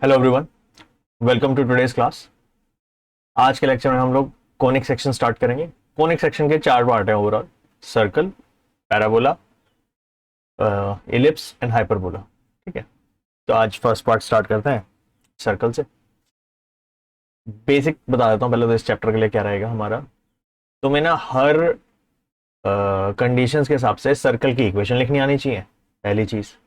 Hello everyone, welcome to today's class. आज के lecture में हम लोग कोनिक सेक्शन स्टार्ट करेंगे। कोनिक सेक्शन के चार पार्ट हैं overall: circle, parabola, ellipse and hyperbola. ठीक है, तो आज फर्स्ट पार्ट स्टार्ट करते हैं सर्कल से। बेसिक बता देता हूँ पहले तो इस चैप्टर के लिए क्या रहेगा हमारा। तुम्हें ना हर कंडीशंस के हिसाब से सर्कल की इक्वेशन लिखनी आनी चाहिए। पहली चीज,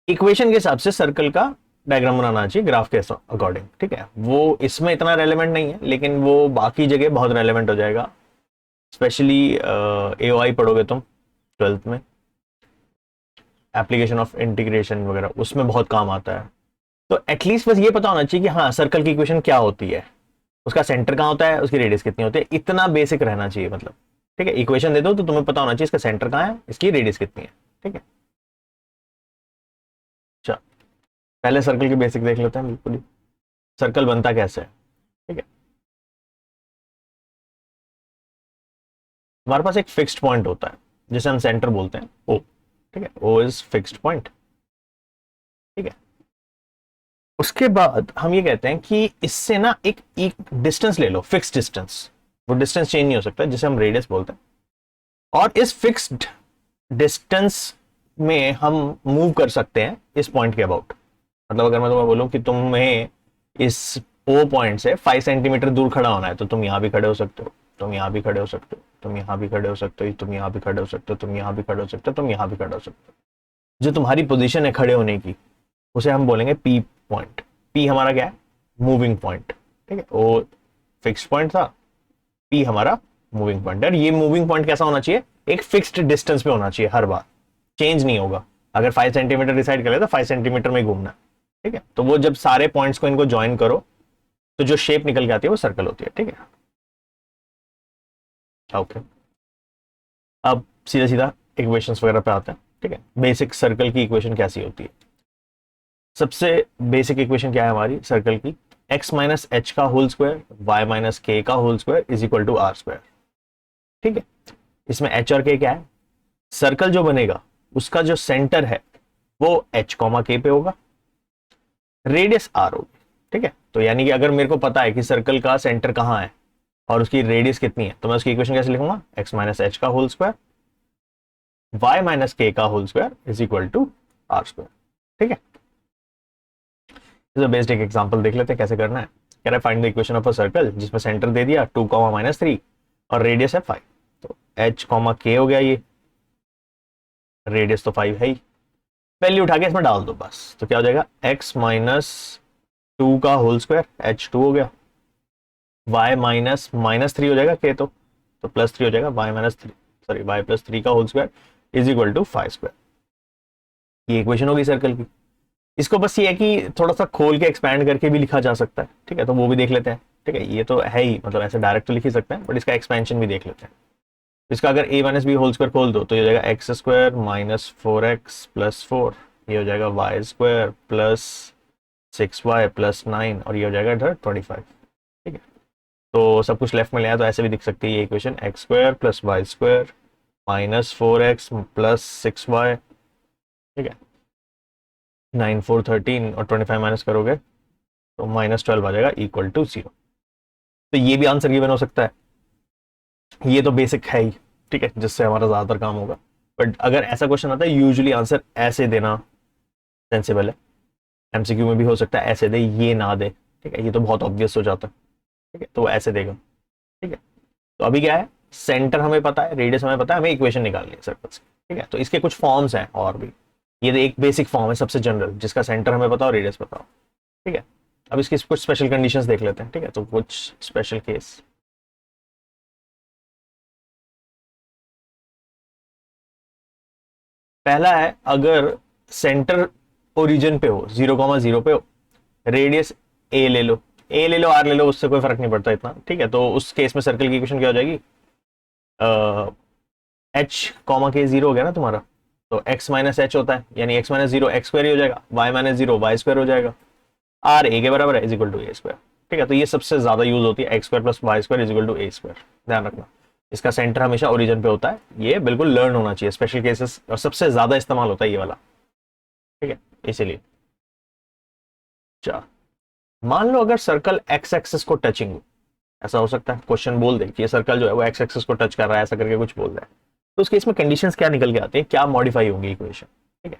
इक्वेशन के हिसाब से सर्कल का डायग्राम बनाना चाहिए ग्राफ के अकॉर्डिंग। ठीक है, वो इसमें इतना रेलेवेंट नहीं है, लेकिन वो बाकी जगह बहुत रेलेवेंट हो जाएगा। स्पेशली एओआई पढ़ोगे तुम 12th में, एप्लीकेशन ऑफ इंटीग्रेशन वगैरह, उसमें बहुत काम आता है। तो एटलीस्ट बस ये पता होना चाहिए कि हाँ सर्कल की इक्वेशन क्या होती है, उसका सेंटर कहाँ होता है, उसकी रेडियस कितनी होती है, इतना बेसिक रहना चाहिए मतलब। ठीक है, इक्वेशन दे दो तो तुम्हें पता होना चाहिए इसका सेंटर कहाँ है, इसकी रेडियस कितनी है। ठीक है, अच्छा पहले सर्कल की बेसिक देख लेते हैं। बिल्कुल ही सर्कल बनता कैसे है। ठीक है, हमारे पास एक फिक्स्ड पॉइंट होता है जिसे हम सेंटर बोलते हैं, ओ। ठीक है, ओ इज फिक्स्ड पॉइंट। ठीक है, उसके बाद हम ये कहते हैं कि इससे ना एक डिस्टेंस ले लो, फिक्स्ड डिस्टेंस। वो डिस्टेंस चेंज नहीं हो सकता, जिसे हम रेडियस बोलते हैं। और इस फिक्स्ड डिस्टेंस में हम मूव कर सकते हैं इस पॉइंट के अबाउट। मतलब अगर मैं तुम्हें बोलूं कि तुम्हें इस ओ पॉइंट से 5 सेंटीमीटर दूर खड़ा होना है, तो तुम यहां भी खड़े हो सकते हो, तुम यहां भी खड़े हो सकते हो, तुम यहां भी खड़े हो सकते हो, तुम यहां भी खड़े हो सकते हो, तुम यहां भी खड़े हो सकते हो, तुम यहां भी खड़े हो सकते हो। जो तुम्हारी पोजीशन है खड़े होने की, उसे हम बोलेंगे पी पॉइंट। पी हमारा क्या है? Moving point. ठीक है, ओ फिक्स्ड पॉइंट था, पी हमारा मूविंग पॉइंट। और ये मूविंग पॉइंट कैसा होना चाहिए? एक फिक्स्ड डिस्टेंस पे होना चाहिए, हर बार चेंज नहीं होगा। अगर 5 सेंटीमीटर डिसाइड कर ले तो 5 सेंटीमीटर में घूमना। ठीक है, तो वो जब सारे पॉइंट्स को इनको ज्वाइन करो तो जो शेप निकल के आती है वो सर्कल होती है। ठीक है, ओके। अब सीधा सीधा इक्वेशंस वगैरह पे आते हैं। ठीक है, बेसिक सर्कल की इक्वेशन कैसी होती है? सबसे बेसिक इक्वेशन क्या है हमारी सर्कल की? x माइनस एच का होल स्क्वायर, y माइनस के का whole square is equal to are square. ठीक है, इसमें h और k क्या है? सर्कल जो बनेगा उसका जो सेंटर है वो h कॉमा k पे होगा, रेडियस r होगी। ठीक है, तो यानी कि अगर मेरे को पता है कि सर्कल का सेंटर कहां है और उसकी रेडियस कितनी है, तो मैं उसकी इक्वेशन कैसे लिखूंगा? x माइनस एच का होल स्क्वायर, y माइनस के का whole square is equal to are square. ठीक है, बेस्ड एक एग्जांपल देख लेते हैं कैसे करना है। कह रहा है find the equation of a circle जिसमें सेंटर दे दिया 2 माइनस 3 और रेडियस है 5। तो h k हो गया, ये रेडियस तो 5 है ही, वैल्यू उठा के इसमें डाल दो बस। तो क्या हो जाएगा? x माइनस 2 का होल स्क्वायर, h2 हो गया, y माइनस माइनस 3 हो जाएगा k, तो प्लस 3 हो जाएगा, y minus 3 sorry y plus 3 का whole square is equal to 5 square. ये इक्वेशन होगी सर्कल की। इसको बस ये है कि थोड़ा सा खोल के एक्सपैंड करके भी लिखा जा सकता है। ठीक है, तो वो भी देख लेते हैं। ठीक है, ये तो है ही, मतलब ऐसे डायरेक्ट तो लिख ही सकते हैं, बट इसका एक्सपेंशन भी देख लेते हैं। इसका अगर a minus B whole square खोल दो तो ये हो जाएगा x square minus 4x plus 4, ये हो जाएगा Y square plus 6y plus 9, और ये हो जाएगा इधर 25। ठीक है, तो सब कुछ लेफ्ट में ले आया तो ऐसे भी दिख सकती है ये equation, X square plus Y square minus 4x plus 6y। ठीक है, 9 4 13 और 25 माइनस करोगे तो माइनस 12 आ जाएगा इक्वल टू 0। तो ये भी आंसर गिवन हो सकता है, ये तो बेसिक है ही। ठीक है, जिससे हमारा ज्यादातर काम होगा। बट अगर ऐसा क्वेश्चन आता है यूजुअली आंसर ऐसे देना सेंसिबल है। एमसीक्यू में भी हो सकता है ऐसे दे, ये ना दे। ठीक है, ये तो बहुत ऑब्वियस हो जाता है। ठीक है, तो वो ऐसे देगा। ठीक है, तो अभी क्या है, सेंटर हमें पता है, रेडियस हमें पता है, हमें इक्वेशन निकालनी है सर्कल से। ठीक है, तो इसके कुछ फॉर्म्स हैं और भी। ये एक बेसिक फॉर्म है सबसे जनरल, जिसका सेंटर हमें पता हो, रेडियस पता हो। ठीक है, अब इसकी कुछ स्पेशल कंडीशंस देख लेते हैं। ठीक है, तो कुछ स्पेशल केस। पहला है, अगर सेंटर ओरिजिन पे हो, 0,0 पे हो, रेडियस ए ले लो, ए ले लो, आर ले लो, उससे कोई फर्क नहीं पड़ता इतना। ठीक है, तो उस केस में सर्कल की इक्वेशन क्या हो जाएगी? एच कॉमा के 0 हो गया ना तुम्हारा, तो एक्स माइनस एच होता है, यानी एक्स माइनस 0 एक्स स्क्वायर ही हो जाएगा, वाई माइनस 0 वाई स्क्वायर हो जाएगा, आर ए के बराबर है is equal to A square. ठीक है, तो ये सबसे ज्यादा यूज होती है, x square plus Y square is equal to A square. ध्यान रखना, इसका सेंटर हमेशा ओरिजिन पे होता है, ये बिल्कुल लर्न होना चाहिए, स्पेशल केसेस और सबसे ज्यादा इस्तेमाल होता है ये वाला। ठीक है, इसीलिए। अच्छा, मान लो अगर सर्कल एक्स एक्सिस को टचिंग हो, ऐसा हो सकता है क्वेश्चन बोल दे कि ये सर्कल जो है वो एक्स एक्सिस को टच कर रहा है, ऐसा करके कुछ बोल रहा है, तो उस केस में कंडीशंस क्या निकल के आती है, क्या मॉडिफाई होंगी इक्वेशन। ठीक है,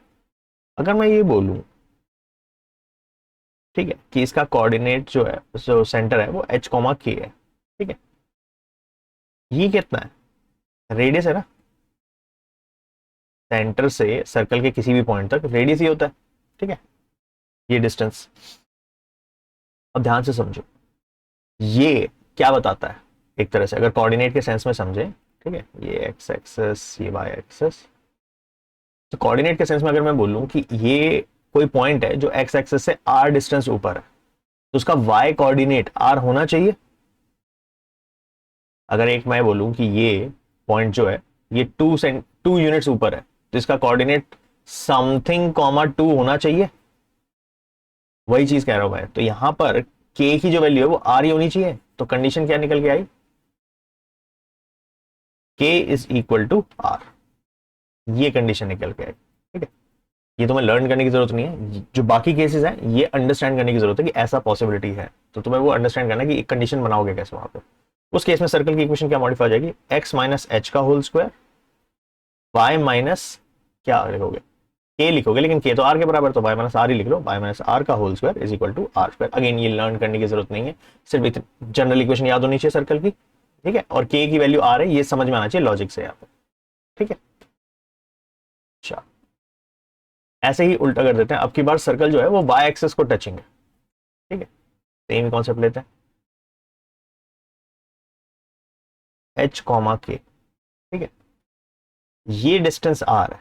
अगर मैं ये बोलूं, ठीक है, कि इसका कोऑर्डिनेट जो है, जो सेंटर है वो एच कॉमा के है। ठीक है, ये कितना है, रेडियस है ना, सेंटर से सर्कल के किसी भी पॉइंट तक रेडियस ही होता है। ठीक है, ये डिस्टेंस। अब ध्यान से समझो, ये क्या बताता है, एक तरह से अगर कोऑर्डिनेट के सेंस में समझे, ठीक है, ये एक्स एक्सेस, ये वाई एक्सेस, तो कोऑर्डिनेट के सेंस में अगर मैं बोलूं कि ये कोई पॉइंट है जो एक्स एक्सेस से आर डिस्टेंस ऊपर है, तो उसका वाई कोऑर्डिनेट आर होना चाहिए। अगर एक मैं बोलूं कि ये पॉइंट जो है ये 2 यूनिट्स ऊपर है, तो इसका कोऑर्डिनेट समथिंग कॉमा 2 होना चाहिए। वही चीज कह रहा हूं मैं, तो यहां पर के की जो वैल्यू है वो आर ही होनी चाहिए। तो कंडीशन क्या निकल के आई, के इज इक्वल टू आर, ये कंडीशन निकल के आई। ठीक है, ये तुम्हें लर्न करने की जरूरत नहीं है, जो बाकी केसेस हैं ये अंडरस्टैंड करने की जरूरत है कि ऐसा पॉसिबिलिटी है, तो तुम्हें वो अंडरस्टैंड करना है कि एक कंडीशन बनाओगे कैसे वहां पे। उस केस में सर्कल की इक्वेशन क्या मॉडिफाई हो जाएगी, एक्स माइनस एच का होल स्क्वायर, वाई माइनस, क्या लिखोगे, के लिखोगे, लेकिन के तो आर के बराबर, तो वाई माइनस आर ही लिख लो, वाई माइनस आर का whole square is equal to are square. Again ये लर्न करने की जरूरत नहीं है, सिर्फ जनरल इक्वेशन याद होनी चाहिए सर्कल की। ठीक है, और के की वैल्यू आर है, ये समझ में आना चाहिए लॉजिक से यहाँ पे। ठीक है, अच्छा, ऐसे ही उल्टा कर देते हैं, अब की बार सर्कल जो है वो वाई एक्सेस को टचिंग है। ठीक है, सेम कॉन्सेप्ट लेते हैं, एच कॉमा के। ठीक है, ये डिस्टेंस आर है,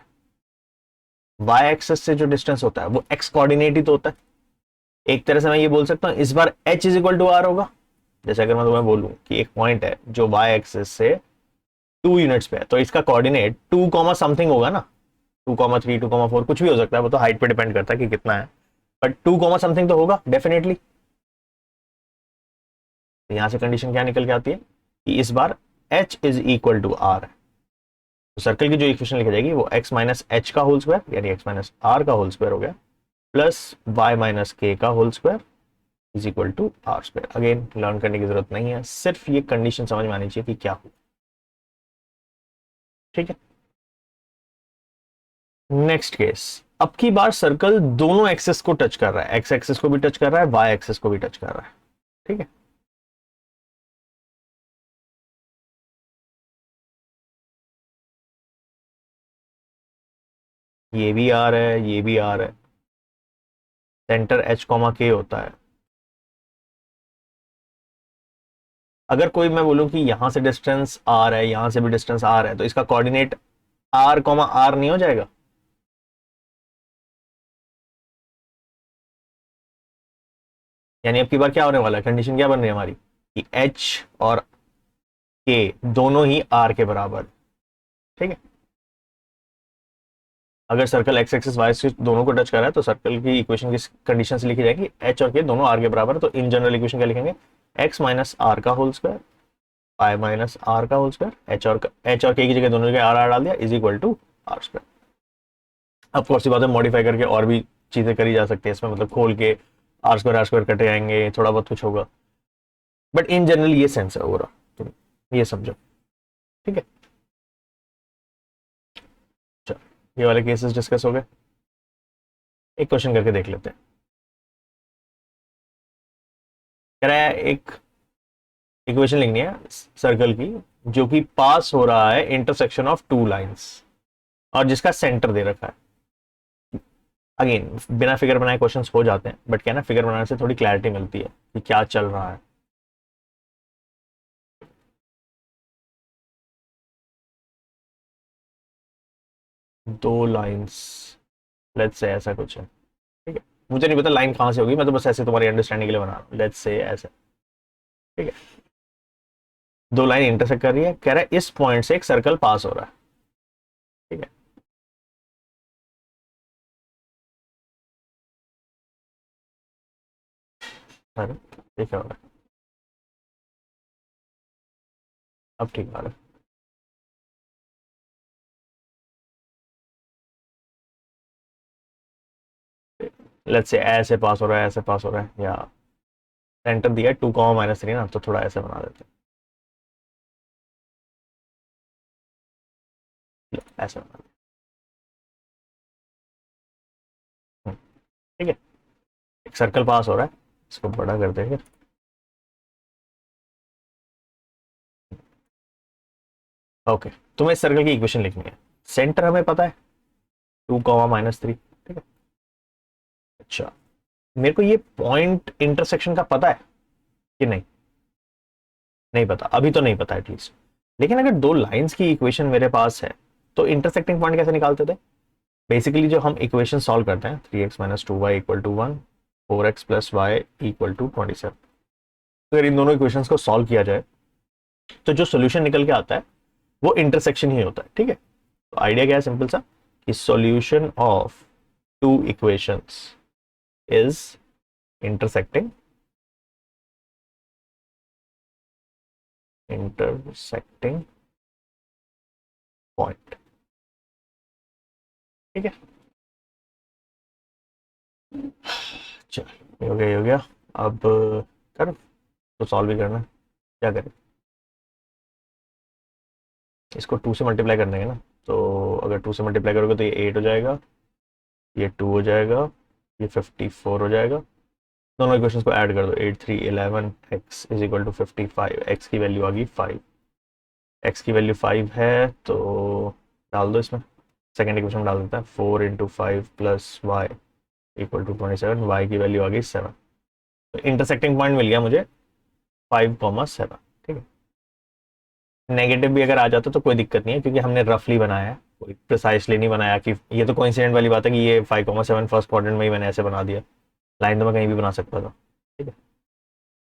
वाई एक्सेस से जो डिस्टेंस होता है वो एक्स कोऑर्डिनेट ही तो होता है। एक तरह से मैं ये बोल सकता हूं इस बार h is equal to r होगा। जैसे अगर मैं तुम्हें बोलूं कि एक पॉइंट है जो वाई एक्सेस से 2 यूनिट्स पे है, तो इसका कोऑर्डिनेट 2 कॉमा समथिंग होगा ना, 2,3 2,4 कुछ भी हो सकता है, वो तो हाइट पे डिपेंड करता है कि कितना है, बट 2 कॉमा समथिंग तो होगा डेफिनेटली। तो यहां से कंडीशन क्या निकल के आती है कि इस बार h is equal to r. तो सर्कल की जो इक्वेशन लिखी जाएगी वो एक्स माइनस एच का होल स्क्वायर यानी एक्स माइनस आर का होल स्क्वायर हो गया, प्लस वाई माइनस के का whole square is equal to are square. Again learn करने की जरूरत नहीं है, सिर्फ ये कंडीशन समझ में आनी चाहिए कि क्या हो। ठीक है, नेक्स्ट केस, अब की बार सर्कल दोनों एक्सेस को टच कर रहा है, एक्स एक्सेस को भी टच कर रहा है, वाई एक्सेस को भी टच कर रहा है। ठीक है, ये भी आर है, ये भी आर है, सेंटर एच कॉमा के होता है। अगर कोई मैं बोलूं कि यहां से डिस्टेंस आर है, यहां से भी डिस्टेंस आर है, तो इसका कोऑर्डिनेट आर कॉमा आर नहीं हो जाएगा। यानी अब की बार क्या होने वाला है, कंडीशन क्या बन रही है हमारी कि एच और के दोनों ही आर के बराबर। ठीक है, अगर circle X axis Y axis दोनों को टच कर रहा है, तो सर्कल की इक्वेशन की कंडीशन से लिखी जाएगी एच और के दोनों आर के बराबर, तो इन जनरल इक्वेशन क्या लिखेंगे, एक्स माइनस आर का whole square, Y minus are का होल स्क्वायर, एच और के की जगह दोनों जगह आर आर डाल दिया, is equal to are square. अब कोर्स की बात है, मॉडिफाई करके और भी चीजें करी जा सकती है इसमें, मतलब खोल के आर स्क्वायर कटे आएंगे, थोड़ा बहुत कुछ होगा, बट इन जनरल ये सेंस है ओवरऑल, तो ये समझो। ठीक है, चलो ये वाले केसेस डिस्कस हो गए, एक क्वेश्चन करके देख लेते हैं। कह रहा है एक इक्वेशन लिखनी है सर्कल की जो कि पास हो रहा है इंटरसेक्शन ऑफ 2 लाइंस और जिसका सेंटर दे रखा है। अगेन बिना फिगर बनाए क्वेश्चंस हो जाते हैं, बट क्या ना, फिगर बनाने से थोड़ी क्लैरिटी मिलती है कि क्या चल रहा है। 2 लाइंस, लेट्स से ऐसा कुछ है। ठीक है, मुझे नहीं पता लाइन कहां से होगी, मैं तो बस ऐसे तुम्हारी अंडरस्टैंडिंग के लिए बना रहा हूँ, लेट्स से ऐसे। ठीक है, 2 लाइन इंटरसेक्ट कर रही है, कह रहा है इस पॉइंट से एक सर्कल पास हो रहा है। ठीक है, अरे ये क्या हो रहा है, अब ठीक आ रहा है, लेट्स से ऐसे पास हो रहा है, ऐसे पास हो रहा है, या सेंटर दिया है 2 कॉमा माइनस थ्री ना, तो थोड़ा ऐसे बना देते हैं, ऐसे बना देते हैं। ठीक है, एक सर्कल पास हो रहा है, इसको बड़ा कर देंगे। ओके, तुम्हें इस सर्कल की इक्वेशन लिखनी है। सेंटर हमें पता है 2 कॉमा माइनस थ्री। ठीक है, अच्छा मेरे को ये पॉइंट इंटरसेक्शन का पता है कि नहीं? नहीं पता, अभी तो नहीं पता एटलीस्ट। लेकिन अगर दो लाइंस की इक्वेशन मेरे पास है तो इंटरसेक्टिंग पॉइंट कैसे निकालते थे? बेसिकली जो हम इक्वेशन सॉल्व करते हैं, 3x minus two Y equal to one, 4x plus Y equal to 27, अगर इन दोनों इक्वेशंस को सॉल्व किया जाए तो जो सोल्यूशन निकल के आता है वो इंटरसेक्शन ही होता है। ठीक है, तो आइडिया क्या है, सिंपल सा, कि solution of two equations is intersecting intersecting point. ठीक है, चल ये हो गया, ये हो गया। अब कर, तो सॉल्व भी करना है, क्या करें? इसको 2 से मल्टीप्लाई करने है ना, तो अगर 2 से मल्टीप्लाई करोगे तो ये 8 हो जाएगा, ये 2 हो जाएगा, ये 54 हो जाएगा। दोनों इक्वेशंस को ऐड कर दो, 8 3 11 x is equal to 55, x की वैल्यू आ गई 5, x की वैल्यू 5 है तो डाल दो इसमें, सेकेंड इक्वेशन में डाल देता है, 4 into five plus Y equal to 27, वाई की वैल्यू आ गई 7। तो इंटरसेक्टिंग पॉइंट मिल गया मुझे 5,7। ठीक है, नेगेटिव भी अगर आ जाता तो कोई दिक्कत नहीं है, क्योंकि हमने रफली बनाया है, कोई प्रिसाइसली नहीं बनाया कि ये तो कोइंसिडेंट वाली बात है कि ये 5,7 फर्स्ट क्वाड्रेंट में ही मैंने ऐसे बना दिया, लाइन तो मैं कहीं भी बना सकता था। ठीक है,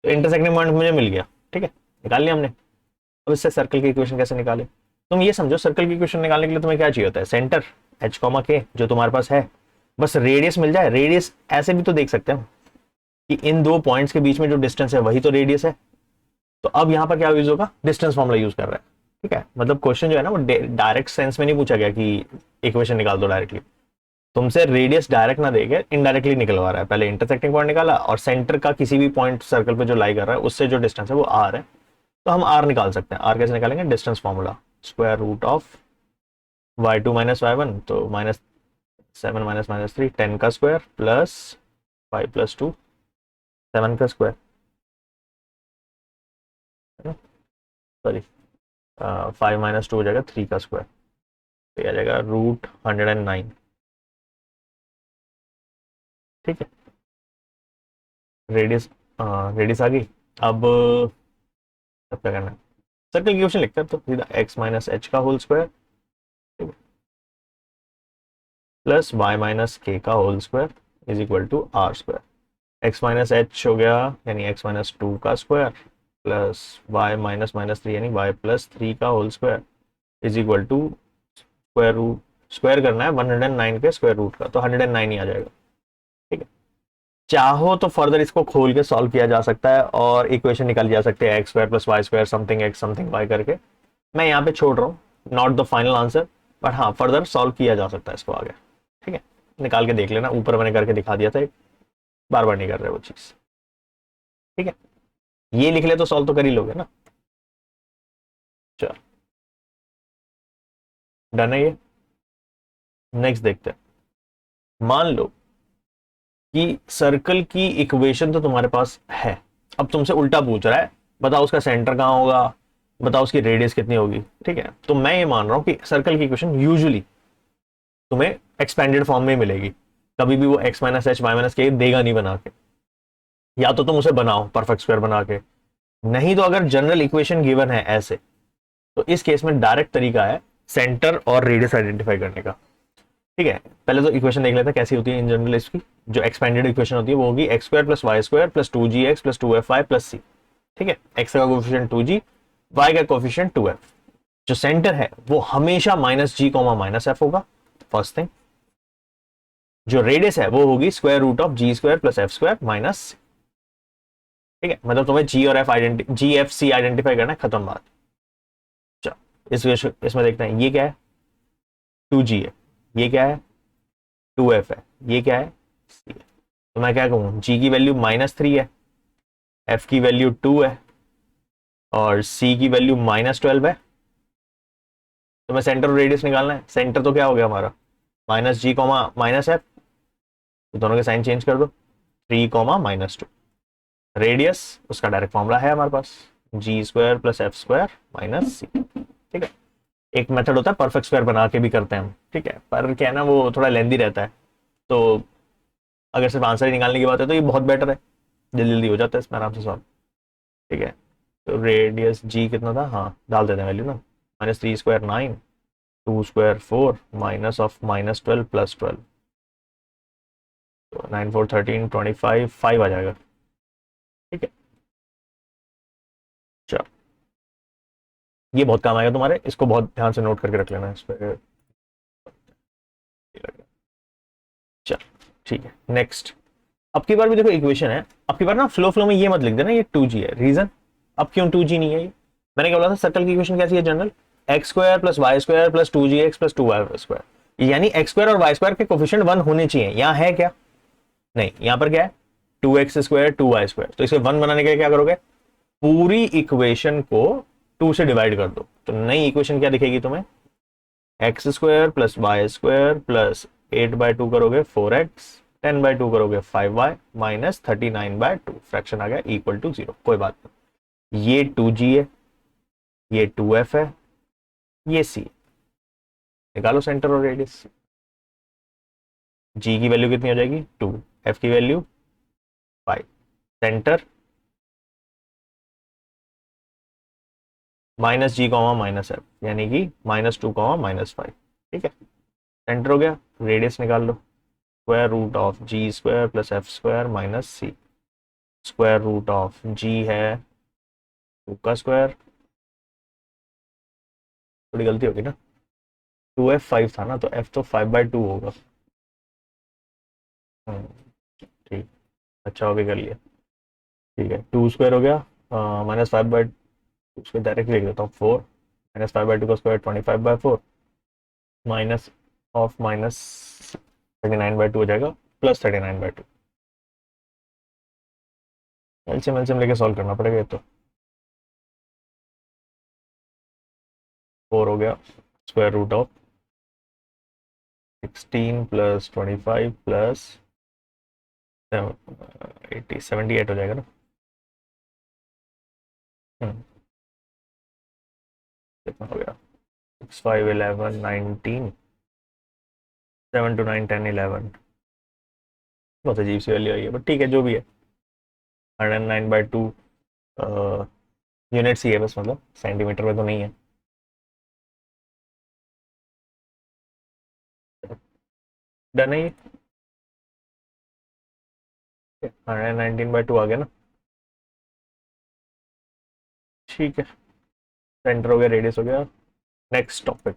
तो इंटरसेक्टिंग पॉइंट मुझे मिल गया। ठीक है, निकाल लिया हमने। अब इससे सर्कल की इक्वेशन कैसे निकाले? तुम ये समझो, सर्कल की इक्वेशन निकालने के लिए तुम्हें क्या चाहिए होता है? सेंटर h कॉमा के जो तुम्हारे पास है, बस रेडियस मिल जाए। रेडियस ऐसे भी तो देख सकते हैं कि इन दो पॉइंट्स के बीच में जो डिस्टेंस है वही तो रेडियस है। तो अब यहां पर क्या यूज होगा? डिस्टेंस फॉर्मूला यूज कर रहा है। ठीक है, मतलब क्वेश्चन जो है ना वो डायरेक्ट सेंस में नहीं पूछा गया कि इक्वेशन निकाल दो डायरेक्टली, तुमसे रेडियस डायरेक्ट ना देके इनडायरेक्टली निकलवा रहा है। पहले इंटरसेक्टिंग पॉइंट निकाला और सेंटर का किसी भी पॉइंट सर्कल पे जो लाई कर रहा है उससे जो डिस्टेंस है वो आर है, तो हम आर निकाल सकते हैं। आर कैसे निकालेंगे? Distance formula, square root of y2 minus y1, तो माइनस 7 माइनस माइनस 3, 10 का स्क्वायर प्लस 5 प्लस 2, 7 का स्क्वायर, है ना? सॉरी, 5 माइनस 2 हो जाएगा 3 का स्क्वायर, तो ये आ जाएगा रूट 109। ठीक है, रेडियस रेडियस आ गई। अब अब क्या करना है? सर्कल की क्वेश्चन लिखते हैं, तो सीधा x माइनस एच का whole square plus y minus के का whole square is equal to are square. X minus h हो गया यानी एक्स माइनस टू का square plus y minus minus three यानी वाई प्लस थ्री का whole square is equal to square root, square करना है 109 के स्क्वायर रूट का, तो 109 ही आ जाएगा। ठीक है, चाहो तो फर्दर इसको खोल के सॉल्व किया जा सकता है और इक्वेशन निकाली जा सकती है x square plus Y square something x something y करके। मैं यहाँ पे छोड़ रहा हूँ, not the final answer, but हाँ फर्दर सॉल्व किया जा सकता है इसको आगे। ठीक है, निकाल के देख लेना, ऊपर मैंने करके दिखा दिया था, बार बार नहीं कर रहे वो चीज। ठीक है, ये लिख ले तो सॉल्व तो कर ही लोगे ना। चलो डन है ये। नेक्स्ट देखते हैं, मान लो कि सर्कल की इक्वेशन तो तुम्हारे पास है, अब तुमसे उल्टा पूछ रहा है, बताओ उसका सेंटर कहाँ होगा, बताओ उसकी रेडियस कितनी होगी। ठीक है, तो मैं ये मान रहा हूं कि सर्कल की इक्वेशन यूजुअली तुम्हें एक्सपेंडेड फॉर्म में मिलेगी, कभी भी वो x minus h y minus k देगा नहीं बना के, या तो तुम उसे बनाओ परफेक्ट स्क्वायर बना के, नहीं तो अगर जनरल इक्वेशन गिवन है ऐसे, तो इस केस में डायरेक्ट तरीका है सेंटर और रेडियस आइडेंटिफाई करने का। ठीक है, पहले तो इक्वेशन देख लेते हैं कैसी होती है इन जनरल। इसकी जो एक्सपेंडेड इक्वेशन होती है वो होगी x square plus Y square plus 2gx plus 2fy plus c. ठीक है, एक्स का कोफिशिएंट 2g, वाई का कोफिशिएंट 2f, जो सेंटर है वो हमेशा minus g comma minus f होगा, फर्स्ट थिंग। जो रेडियस है वो होगी square root of g square plus f square minus. ठीक है, मतलब तुम्हें जी और f g f c identify करना है, खत्म बात। चलो इसमें देखते हैं, ये क्या है? 2g है, ये क्या है? 2f है, ये क्या है? c है। तो मैं क्या कहूँ, g की वैल्यू -3 है, एफ की वैल्यू 2 है और सी की वैल्यू -12 है। तो मैं सेंटर और रेडियस निकालना है। सेंटर तो क्या हो गया हमारा -g, -f, तो दोनों के साइन चेंज कर दो, 3, -2। रेडियस उसका डायरेक्ट फॉर्मूला है हमारे पास, g² + f² - c। ठीक है, एक मेथड होता है परफेक्ट स्क्वायर बना के भी करते हैं हम, ठीक है, पर क्या है ना वो थोड़ा लेंदी रहता है। तो अगर सिर्फ आंसर ही निकालने की बात है तो ये बहुत बेटर है, जल्दी जल्दी हो जाता है इसमें आराम से सॉल्व। ठीक है, तो रेडियस जी कितना था, हाँ डाल देते हैं वैल्यू ना, -3² 9, 2² 4, -12 + 12, तो 9 4 13 25 5 आ जाएगा। ठीक है, चलो ये बहुत काम आएगा तुम्हारे, इसको बहुत ध्यान से नोट करके रख लेना इस पर। चलो ठीक है, नेक्स्ट। अब की बार भी देखो इक्वेशन है, अब की बार ना फ्लो में ये मत लिख देना ये 2g है। रीजन, अब क्यों 2g नहीं है ये, मैंने क्या बोला था सर्कल की इक्वेशन कैसी है general, x² + y² + 2gx + 2y², यानी x² और y² के कोफिशिएंट 1 होने चाहिए। यहाँ है क्या, नहीं, यहाँ पर क्या है 2x² 2y², तो इसे 1 बनाने के लिए क्या करोगे, पूरी इक्वेशन को 2 से डिवाइड कर दो, तो नई इक्वेशन क्या दिखेगी तुम्हें, x² + y² + 8/2 करोगे 4x, 10/2 करोगे 5y, -39/2, फ्रैक्शन आ गया इक्वल टू 0। कोई बात नहीं, ये 2g है, ये 2f है, ये c। निकालो सेंटर और रेडियस। g की वैल्यू कितनी हो जाएगी 2, f की वैल्यू 5, सेंटर -g, -f, यानी कि -2, -5। ठीक है, सेंटर हो गया, रेडियस निकाल लो, √g² + f² - c, √g है 2 का स्क्वायर, थोड़ी गलती होगी ना, 2f 5 था ना, तो f तो 5/2 होगा। ठीक, अच्छा हो गया, कर लिया। ठीक है, 2² हो गया, -5/2, उसको डायरेक्ट लिख देता हूँ 4, -5/2 का स्क्वायर 25/4, माइनस ऑफ -39/2 हो जाएगा, +39/2। एलसीएम एलसीएम लेके सॉल्व करना पड़ेगा ये तो। 4 हो गया, √16 + 25 + 80 78 हो जाएगा ना। कितना हो गया, 6 5 11 19, 7 2 9 10 11, बहुत अजीब सी वैल्यू आई है, बट ठीक है जो भी है। 109/2 यूनिट्स ही है बस, मतलब सेंटीमीटर में तो नहीं है। डन है ये, 119/2 आ गया ना। ठीक है, सेंटर हो गया, रेडियस हो गया। नेक्स्ट टॉपिक,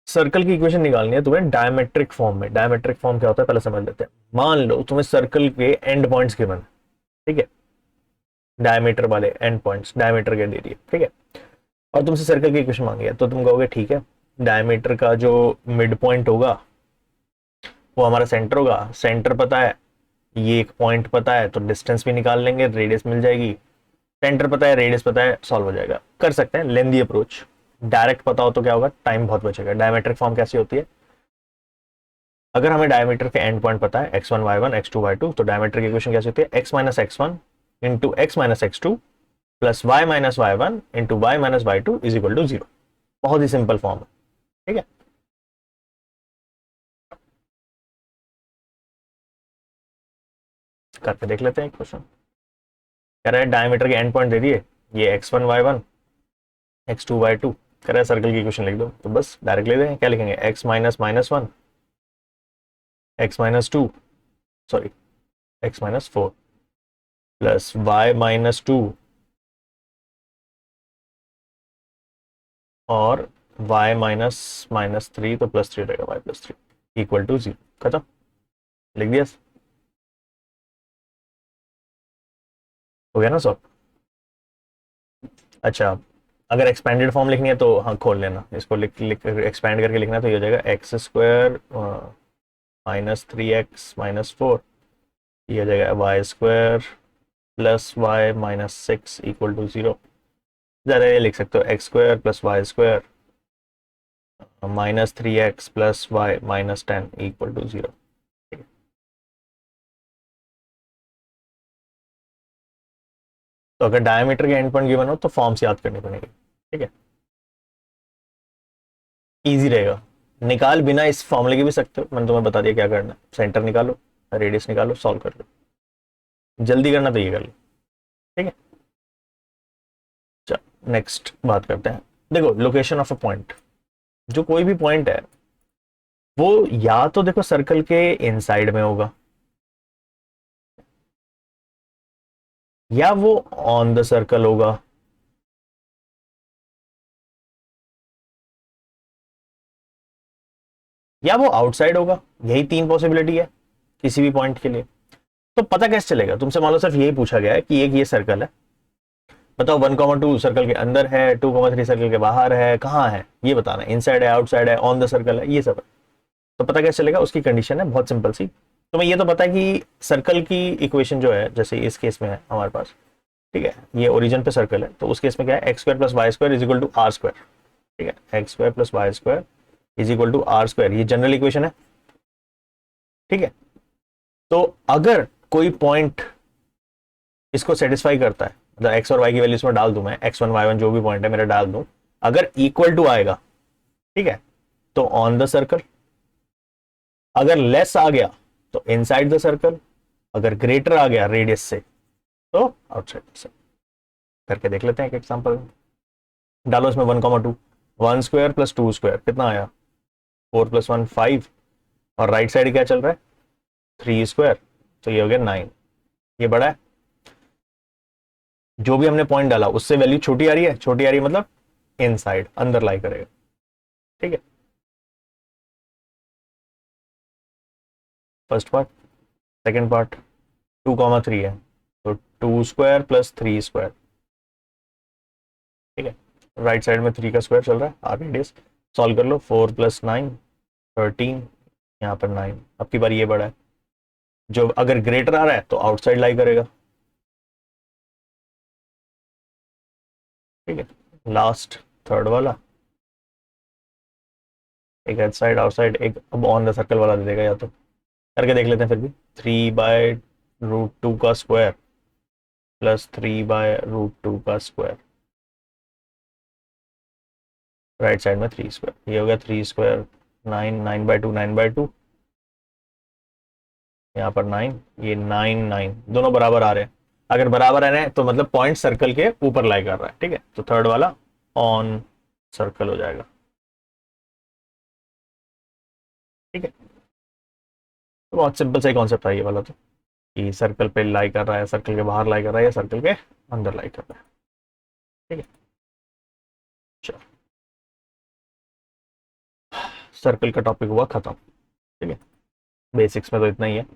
सर्कल की इक्वेशन निकालनी है तुम्हें डायमेट्रिक फॉर्म में। डायमेट्रिक फॉर्म क्या होता है पहले समझ लेते हैं। मान लो तुम्हें सर्कल के एंड पॉइंट्स गिवन, ठीक है, डायमीटर वाले एंड पॉइंट्स डायमीटर के दे दिए, ठीक है, और तुमसे सर्कल की इक्वेशन मांगी है, तो तुम कहोगे ठीक है, डायमीटर का जो मिड पॉइंट होगा वो हमारा सेंटर होगा। सेंटर पता है, ये एक पॉइंट पता है, तो डिस्टेंस भी निकाल लेंगे, रेडियस मिल जाएगी। सेंटर पता है, रेडियस पता है, सॉल्व हो जाएगा। कर सकते हैं लेंदी अप्रोच, डायरेक्ट पता हो तो क्या होगा, टाइम बहुत बचेगा। डायमेट्रिक फॉर्म कैसी होती है, अगर हमें डायमीटर के एंड पॉइंट पता है x1 y1 x2 y2, तो डायमीटर की इक्वेशन कैसी होती है, x - x1 into x - x2 plus y - y1 into y - y2 is equal to 0। बहुत ही सिंपल फॉर्म है, ठीक है। करके देख लेते हैं क्वेश्चन। कह रहा है डायमीटर के एंड पॉइंट दे दिए, ये x1 y1 x2 y2, कह रहा है सर्कल की इक्वेशन लिख दो, तो बस डायरेक्ट ले देंगे। क्या लिखेंगे, x - -1 x - 2, sorry x - 4 plus y - 2 और y -3, तो +3 रहेगा, y + 3 इक्वल टू 0। खत्म, लिख दिया, हो गया ना सॉल्व। अच्छा, अगर एक्सपेंडेड फॉर्म लिखनी है तो हाँ खोल लेना इसको, लिख लिख एक्सपैंड करके लिखना है, तो ये हो जाएगा x² -3x - 4, ये हो जाएगा y² plus y minus 6 equal to 0। ज़्यादा ये लिख सकते हो x square plus Y square minus 3x plus y minus 10 equal to 0। तो अगर डायमीटर के एंड पॉइंट गिवन हो तो फॉर्म्स याद करनी पड़ेगी। ठीक है, इजी रहेगा। निकाल बिना इस फॉर्मूले के भी सकते हो, मैंने तुम्हें बता दिया क्या करना है। सेंटर निकालो, रेडियस निकालो, सॉल्व कर लो। जल्दी करना तो ये कर लो। ठीक है, चलो नेक्स्ट बात करते हैं। देखो लोकेशन ऑफ अ पॉइंट, जो कोई भी पॉइंट है वो या तो देखो सर्कल के इनसाइड में होगा या वो ऑन द सर्कल होगा या वो आउटसाइड होगा। यही तीन पॉसिबिलिटी है किसी भी पॉइंट के लिए। तो पता कैसे चलेगा? तुमसे मान लो सिर्फ यही पूछा गया है कि एक ये सर्कल है, बताओ 1,2 सर्कल के अंदर है, 2,3 सर्कल के बाहर है, कहाँ है ये बताना है। इनसाइड है, आउटसाइड है, ऑन द सर्कल है, ये सब है। तो पता कैसे चलेगा? उसकी कंडीशन है बहुत सिंपल सी। तुम्हें ये तो पता है कि सर्कल की इक्वेशन जो है, जैसे इस केस में है हमारे पास, ठीक है, ये ओरिजिन पे सर्कल है, तो उस केस में क्या है, x square plus Y square is equal to are square. ठीक है, x square plus Y square is equal to are square, ये जनरल इक्वेशन है। ठीक है, तो अगर कोई पॉइंट इसको सेटिस्फाई करता है, मतलब एक्स और वाई की वैल्यू इसमें डाल दूं मैं, एक्स वन वाई वन जो भी पॉइंट है मेरा डाल दूं, अगर इक्वल टू आएगा, ठीक है, तो ऑन द सर्कल। अगर लेस आ गया तो इनसाइड द सर्कल। अगर ग्रेटर आ गया रेडियस से तो आउटसाइड द सर्कल। करके देख लेते हैं एक एग्जांपल। डालो इसमें 1,2, 1 स्क्वायर प्लस 2 स्क्वायर कितना आया, 4 + 1 5, और राइट साइड क्या चल रहा है, 3 स्क्वायर, तो ये हो गया 9। ये बड़ा है, जो भी हमने पॉइंट डाला उससे वैल्यू छोटी आ रही है, छोटी आ रही है मतलब इनसाइड, अंदर लाई करेगा। ठीक है, फर्स्ट पार्ट। सेकंड पार्ट, 2,3 है, तो 2 स्क्वायर प्लस 3 स्क्वायर। ठीक है, राइट साइड में 3 का स्क्वायर चल रहा है, आर रेडियस। सॉल्व कर लो, 4 + 9 13, यहाँ पर 9। अब की बार ये बड़ा है, जो अगर ग्रेटर आ रहा है तो आउटसाइड लाई करेगा। ठीक है, लास्ट थर्ड वाला, एक हेड साइड आउटसाइड, एक अब ऑन द सर्कल वाला दे देगा या तो। करके देख लेते हैं फिर भी। 3/√2 का स्क्वायर प्लस 3/√2 का स्क्वायर, राइट साइड में 3 स्क्वायर, ये हो गया 3 स्क्वायर 9, 9/2 9/2, यहाँ पर 9, ये 9 9 दोनों बराबर आ रहे हैं। अगर बराबर आ रहे हैं तो मतलब पॉइंट सर्कल के ऊपर लाई कर रहा है। ठीक है, तो थर्ड वाला ऑन सर्कल हो जाएगा। ठीक है, तो बहुत सिंपल सा कॉन्सेप्ट है ये वाला, तो कि सर्कल पे लाई कर रहा है, सर्कल के बाहर लाई कर रहा है, या सर्कल के अंदर लाई कर रहा है। ठीक है, चलो सर्कल का टॉपिक हुआ खत्म। ठीक है, बेसिक्स में तो इतना ही है।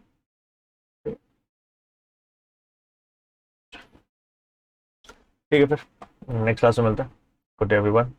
ठीक है, फिर नेक्स्ट क्लास में मिलते हैं। Good day everyone.